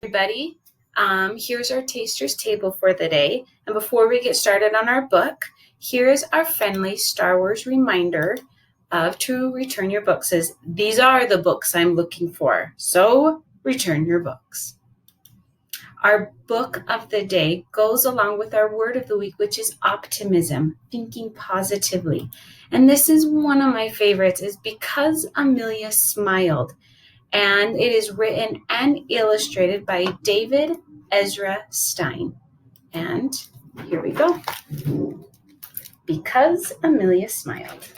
Everybody. Here's our taster's table for the day. And before we get started on our book, here is our friendly Star Wars reminder to return your books. These are the books I'm looking for, so return your books. Our book of the day goes along with our word of the week, which is optimism, thinking positively. And this is one of my favorites, is Because Amelia Smiled. And it is written and illustrated by David Ezra Stein. And here we go. Because Amelia Smiled.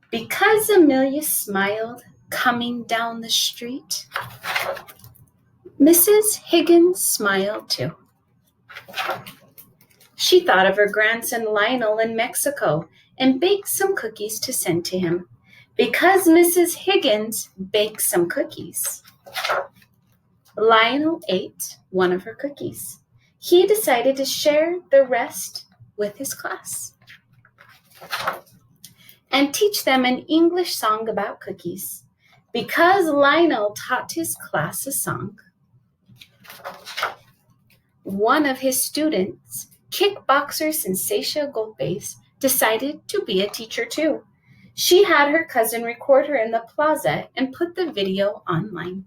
Because Amelia smiled coming down the street, Mrs. Higgins smiled too. She thought of her grandson Lionel in Mexico and baked some cookies to send to him. Because Mrs. Higgins baked some cookies, Lionel ate one of her cookies. He decided to share the rest with his class and teach them an English song about cookies. Because Lionel taught his class a song, one of his students, kickboxer Sensatia Goldbase, decided to be a teacher too. She had her cousin record her in the plaza and put the video online.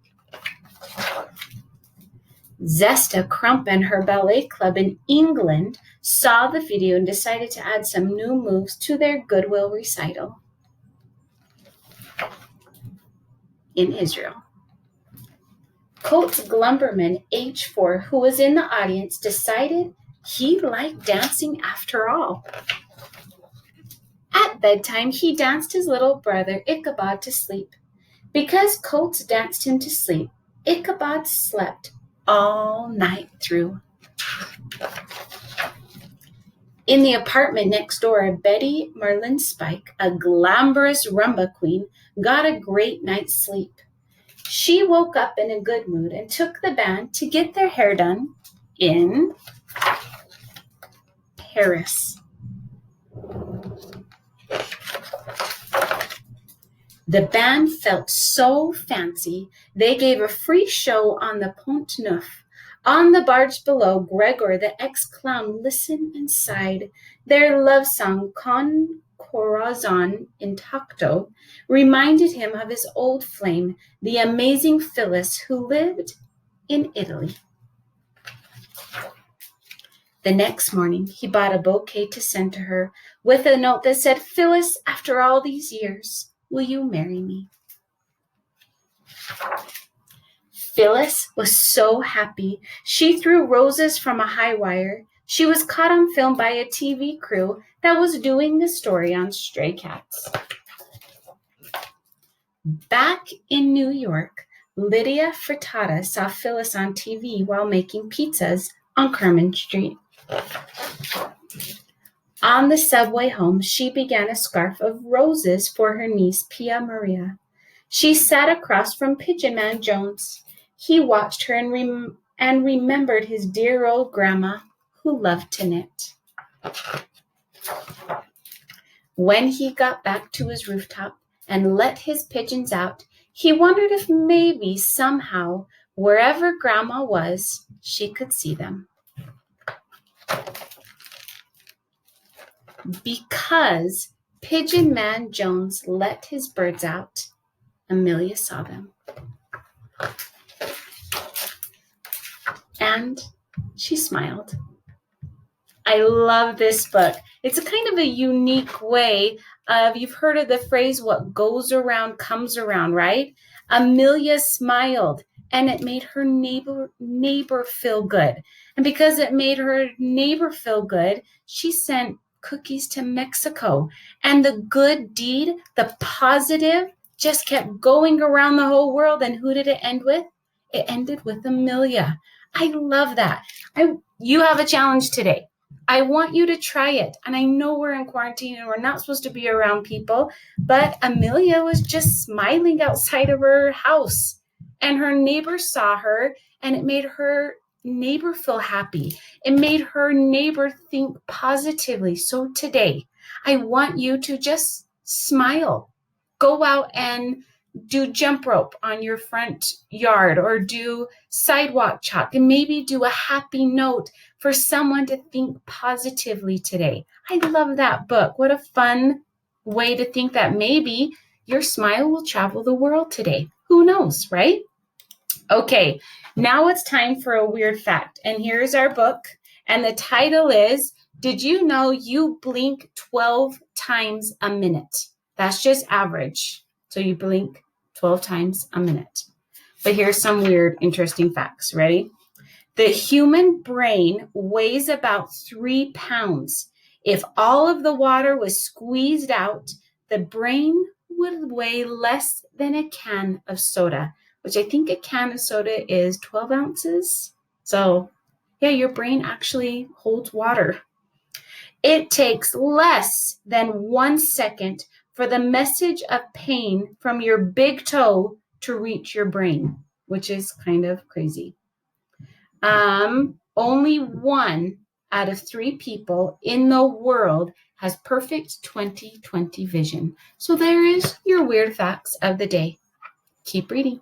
Zesta Crump and her ballet club in England saw the video and decided to add some new moves to their Goodwill recital in Israel. Coates Glumberman, age 4, who was in the audience, decided he liked dancing after all. At bedtime, he danced his little brother Ichabod to sleep. Because Coates danced him to sleep, Ichabod slept all night through. In the apartment next door, Betty Merlin Spike, a glamorous rumba queen, got a great night's sleep. She woke up in a good mood and took the band to get their hair done in Paris. The band felt so fancy, they gave a free show on the Pont Neuf. On the barge below, Gregor, the ex-clown, listened and sighed. Their love song, Con Corazon Intacto, reminded him of his old flame, the amazing Phyllis, who lived in Italy. The next morning, he bought a bouquet to send to her with a note that said, "Phyllis, after all these years, will you marry me?" Phyllis was so happy. She threw roses from a high wire. She was caught on film by a TV crew that was doing a story on stray cats. Back in New York, Lydia Frittata saw Phyllis on TV while making pizzas on Kerman Street. On the subway home, she began a scarf of roses for her niece, Pia Maria. She sat across from Pigeon Man Jones. He watched her and remembered his dear old grandma who loved to knit. When he got back to his rooftop and let his pigeons out, he wondered if maybe somehow, wherever Grandma was, she could see them. Because Pigeon Man Jones let his birds out, Amelia saw them. And she smiled. I love this book. It's a kind of a unique way of, you've heard of the phrase, what goes around comes around, right? Amelia smiled, and it made her neighbor feel good. And because it made her neighbor feel good, she sent cookies to Mexico. And the good deed, the positive, just kept going around the whole world. And who did it end with? It ended with Amelia. I love that. You have a challenge today. I want you to try it. And I know we're in quarantine and we're not supposed to be around people, but Amelia was just smiling outside of her house. And her neighbor saw her, and it made her neighbor feel happy. It made her neighbor think positively. So today, I want you to just smile. go out and do jump rope on your front yard, or do sidewalk chalk, and maybe do a happy note for someone to think positively today. I love that book. What a fun way to think that maybe your smile will travel the world today. Who knows, right? Okay, now it's time for a weird fact. And here's our book. And the title is, Did You Know You Blink 12 times a minute? That's just average. So you blink 12 times a minute. But here's some weird, interesting facts. Ready? The human brain weighs about 3 pounds. If all of the water was squeezed out, the brain would weigh less than a can of soda, which I think a can of soda is 12 ounces. So yeah, your brain actually holds water. It takes less than 1 second for the message of pain from your big toe to reach your brain, which is kind of crazy. Only 1 out of 3 people in the world has perfect 20/20 vision. So there is your weird facts of the day. Keep reading.